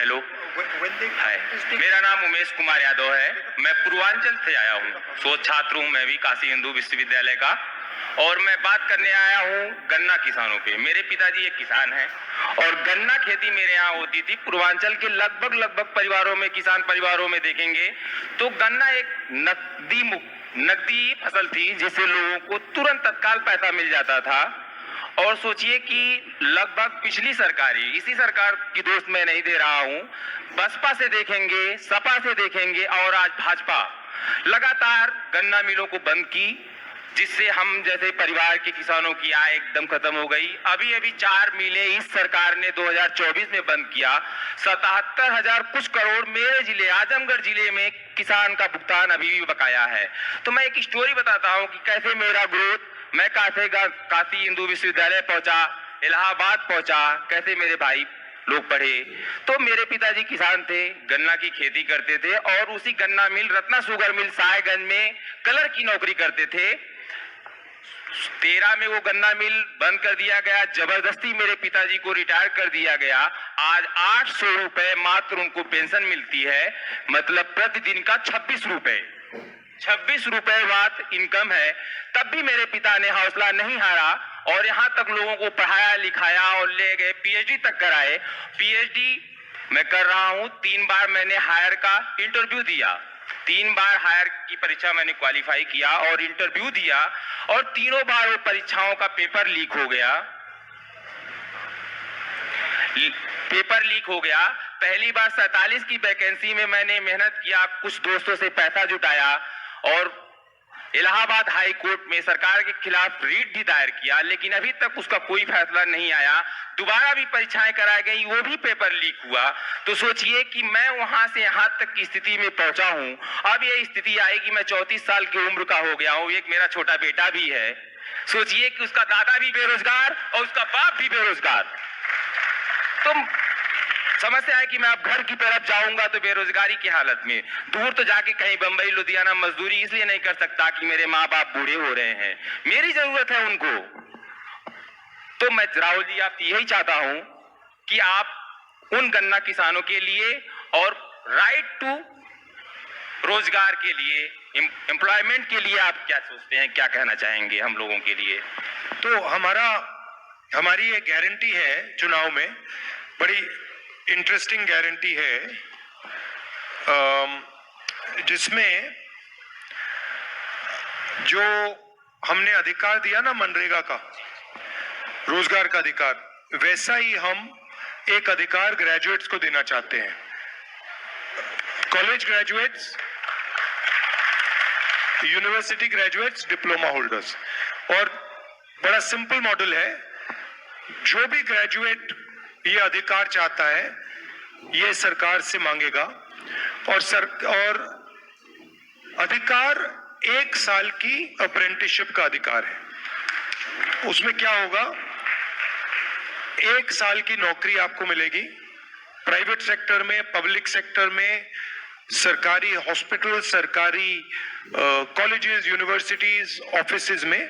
Hello, हाय, मेरा नाम उमेश कुमार यादव है। मैं पूर्वांचल से आया हूँ। शोध छात्र हूँ मैं भी, काशी हिंदू विश्वविद्यालय का। और मैं बात करने आया हूँ गन्ना किसानों पे। मेरे पिताजी एक किसान हैं और गन्ना खेती मेरे यहाँ होती थी। पूर्वांचल के लगभग परिवारों में, किसान परिवारों में देखेंगे तो गन्ना एक नकदी फसल थी जिससे लोगों को तुरंत तत्काल पैसा मिल जाता था। और सोचिए कि लगभग पिछली सरकार ही, इसी सरकार की दोस्त मैं नहीं दे रहा हूं, बसपा से देखेंगे, सपा से देखेंगे और आज भाजपा लगातार गन्ना मिलों को बंद की, जिससे हम जैसे परिवार के किसानों की आय एकदम खत्म हो गई। अभी अभी 4 मिलें इस सरकार ने 2024 में बंद किया। 77,000 कुछ करोड़ मेरे जिले आजमगढ़ जिले में किसान का भुगतान अभी भी बकाया है। तो मैं एक स्टोरी बताता हूं कि कैसे मेरा ग्रोथ, मैं काशी हिंदू विश्वविद्यालय पहुंचा, इलाहाबाद पहुंचा, कैसे मेरे भाई लोग पढ़े। तो मेरे पिताजी किसान थे, गन्ना की खेती करते थे और उसी गन्ना मिल रत्ना शुगर मिल साहेबगंज में कलर की नौकरी करते थे। 13 में वो गन्ना मिल बंद कर दिया गया, जबरदस्ती मेरे पिताजी को रिटायर कर दिया गया। आज 800 रुपए मात्र उनको पेंशन मिलती है, मतलब प्रतिदिन का 26 रुपए बात इनकम है। तब भी मेरे पिता ने हौसला नहीं हारा और यहाँ तक लोगों को पढ़ाया लिखाया और ले गए, पीएचडी तक कराए। पीएचडी मैं कर रहा हूँ। 3 बार मैंने हायर का इंटरव्यू दिया, 3 बार हायर की परीक्षा मैंने क्वालिफाई किया और इंटरव्यू दिया और तीनों बार वो परीक्षाओं का पेपर लीक हो गया। पहली बार 47 की वैकेंसी में मैंने मेहनत किया, कुछ दोस्तों से पैसा जुटाया और इलाहाबाद हाई कोर्ट में सरकार के खिलाफ रीट भी दायर किया, लेकिन अभी तक उसका कोई फैसला नहीं आया। दोबारा भी परीक्षाएं कराई गई, वो भी पेपर लीक हुआ। तो सोचिए कि मैं वहां से यहां तक की स्थिति में पहुंचा हूं। अब ये स्थिति आई कि मैं 34 साल की उम्र का हो गया हूं, एक मेरा छोटा बेटा भी है। सोचिए कि उसका दादा भी बेरोजगार और उसका बाप भी बेरोजगार। तो समस्या है कि मैं अब घर की तरफ जाऊंगा तो बेरोजगारी की हालत में, दूर तो जाके कहीं बंबई लुधियाना मजदूरी इसलिए नहीं कर सकता कि मेरे माँ बाप बूढ़े हो रहे हैं, मेरी जरूरत है उनको। तो मैं राहुल जी आपसे यही चाहता हूं कि आप उन गन्ना किसानों के लिए और राइट टू रोजगार के लिए, एम्प्लॉयमेंट के लिए आप क्या सोचते हैं, क्या कहना चाहेंगे हम लोगों के लिए? तो हमारी एक गारंटी है चुनाव में, बड़ी इंटरेस्टिंग गारंटी है, जिसमें जो हमने अधिकार दिया ना मनरेगा का, रोजगार का अधिकार, वैसा ही हम एक अधिकार ग्रेजुएट्स को देना चाहते हैं। College graduates, university graduates, diploma holders. और बड़ा सिंपल मॉडल है, जो भी ग्रेजुएट ये अधिकार चाहता है ये सरकार से मांगेगा और अधिकार 1 साल की अप्रेंटिसशिप का अधिकार है। उसमें क्या होगा, 1 साल की नौकरी आपको मिलेगी प्राइवेट सेक्टर में, पब्लिक सेक्टर में, सरकारी हॉस्पिटल, सरकारी कॉलेजेस, यूनिवर्सिटीज, ऑफिसेज में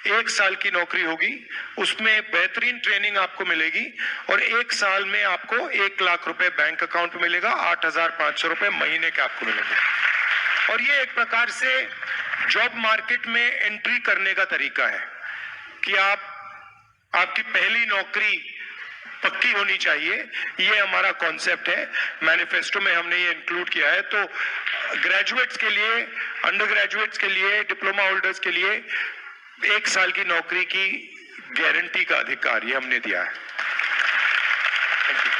1 साल की नौकरी होगी। उसमें बेहतरीन ट्रेनिंग आपको मिलेगी और 1 साल में आपको 1 लाख रुपए बैंक अकाउंट में मिलेगा, 8,500 रुपए महीने के आपको मिलेंगे। और ये एक प्रकार से जॉब मार्केट में एंट्री करने का तरीका है कि आपकी पहली नौकरी पक्की होनी चाहिए। ये हमारा कॉन्सेप्ट है, मैनिफेस्टो में हमने ये इंक्लूड किया है। तो ग्रेजुएट्स के लिए, अंडर ग्रेजुएट्स के लिए, डिप्लोमा होल्डर्स के लिए 1 साल की नौकरी की गारंटी का अधिकार ये हमने दिया है। Thank you.